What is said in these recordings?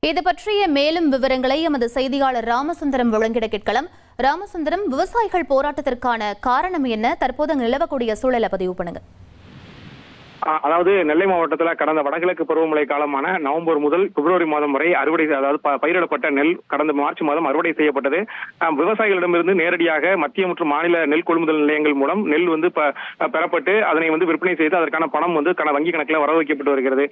இது பற்றிய மேலும் விவரங்களை எமது செய்தியாளர் ராமசுந்தரம் வழங்கிட கேட்கலாம். ராமசுந்தரம், விவசாயிகள் போராட்டத்திற்கான காரணம் என்ன? தற்போது நிலவக்கூடிய சூழலை பதிவு பண்ணுங்க. அதாவது நெல்லை மாவட்டத்தில் கடந்த வடகிழக்கு பருவமழை காலமான நவம்பர் முதல் பிப்ரவரி மாதம் வரை அறுவடை, அதாவது பயிரிடப்பட்ட நெல் கடந்த மார்ச் மாதம் அறுவடை செய்யப்பட்டது. விவசாயிகளிடமிருந்து நேரடியாக மத்திய மற்றும் மாநில நெல் கொள்முதல் நிலையங்கள் மூலம் நெல் பெறப்பட்டு அதனை விற்பனை செய்து அதற்கான பணம் வங்கி கணக்கில் வர வைக்கப்பட்டு வருகிறது.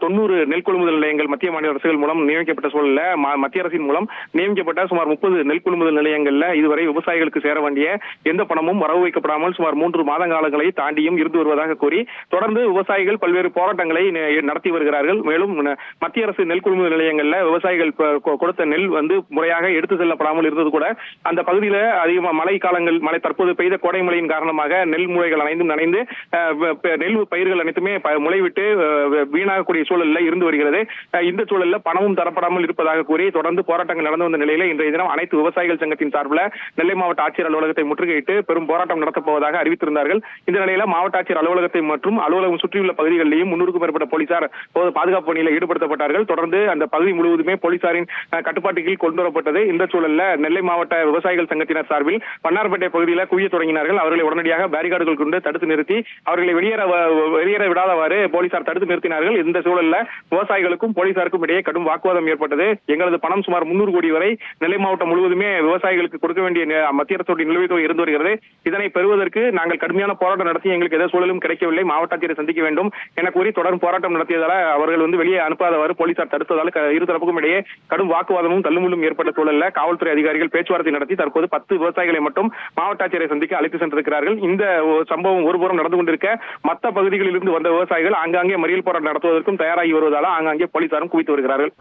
90 நெல் கொள்முதல் நிலையங்கள் மத்திய மாநில அரசுகள் மூலம் நியமிக்கப்பட்ட சூழலில் மத்திய அரசின் மூலம் நியமிக்கப்பட்ட சுமார் 30 நெல் கொள்முதல் நிலையங்கள்ல இதுவரை விவசாயிகளுக்கு சேர வேண்டிய எந்த பணமும் வரவு வைக்கப்படாமல் சுமார் 3 மாத காலங்களை தாண்டியும் இருந்து வருவதாக கூறி தொடர்ந்து விவசாயிகள் பல்வேறு போராட்டங்களை நடத்தி வருகிறார்கள். மேலும் மத்திய அரசு நெல் கொள்முதல் நிலையங்கள்ல விவசாயிகள் கொடுத்த நெல் முறையாக எடுத்து செல்லப்படாமல் இருந்தது கூட அந்த பகுதியில அதிகமாக மழை தற்போது பெய்த கோடை மழையின் காரணமாக நெல் மூளைகள் அனைத்தும் நனைந்து நெல் பயிர்கள் அனைத்துமே முளைவிட்டு வீணாகக்கூடிய சூழல்ல இருந்து வருகிறது. இந்த சூழல்ல பணமும் தரப்படாமல் இருப்பதாக கூறி தொடர்ந்து போராட்டங்கள் நடந்து வந்த நிலையில இன்றைய தினம் அனைத்து விவசாயிகள் சங்கத்தின் சார்பில் நெல்லை மாவட்ட ஆட்சியர் அலுவலகத்தை முற்றுகையிட்டு பெரும் போராட்டம் நடத்தப் போவதாக அறிவித்திருந்தார்கள். இந்த நிலையில மாவட்ட ஆட்சியர் அலுவலகத்தை மற்றும் அலுவலகம் சுற்றியுள்ள பகுதிகளிலேயும் 300க்கும் மேற்பட்ட போலீசார் பாதுகாப்பு பணியில் ஈடுபடுத்தப்பட்டார்கள். தொடர்ந்து அந்த பகுதி முழுவதுமே போலீசாரின் கட்டுப்பாட்டுக்கு கொண்டு வரப்பட்டது. இந்த சூழல்ல நெல்லை மாவட்ட விவசாயிகள் சங்கத்தினர் சார்பில் வண்ணார்பேட்டை பகுதியில் குவிய தொடங்கினார்கள். அவர்களை உடனடியாக பேரிகார்டுகள் கொண்டு தடுத்து நிறுத்தி அவர்களை வெளியேற விடாதவாறு போலீசார் தடுத்து நிறுத்தினார்கள். இந்த சூழல்ல விவசாயிகளுக்கும் போலீசாருக்கும் இடையே கடும் வாக்குவாதம் ஏற்பட்டது. எங்களது பணம் சுமார் 300 கோடி வரை நெல்லை மாவட்டம் முழுவதுமே விவசாயிகளுக்கு கொடுக்க வேண்டிய மத்திய அரசுடைய நிலுவைத் தொகை இருந்து வருகிறது. இதனை பெறுவதற்கு நாங்கள் கடுமையான போராட்டம் நடத்தி எங்களுக்கு எந்த சூழலும் கிடைக்கவில்லை, மாவட்ட ஆட்சியரை சந்திக்க வேண்டும் என கூறி தொடர்ந்து போராட்டம் நடத்தியதால அவர்கள் வெளியே அனுப்பாதவாறு போலீசார் தடுத்ததால் இருதரப்புக்கும் இடையே கடும் வாக்குவாதமும் தள்ளுமுள்ளும் ஏற்பட்ட சூழல்ல காவல்துறை அதிகாரிகள் பேச்சுவார்த்தை நடத்தி தற்போது 10 விவசாயிகளை மட்டும் மாவட்ட ஆட்சியரை சந்திக்க அழைத்து சென்றிருக்கிறார்கள். இந்த சம்பவம் ஒருபுறம் நடந்து கொண்டிருக்க மற்ற பகுதிகளில் இருந்து வந்த விவசாயிகள் ஆங்காங்கே மறியல் போராட்டம் நடத்துவதற்கும் தயாராகி வருவதால் ஆங்காங்கே போலீசாரும் குவித்து வருகிறார்கள்.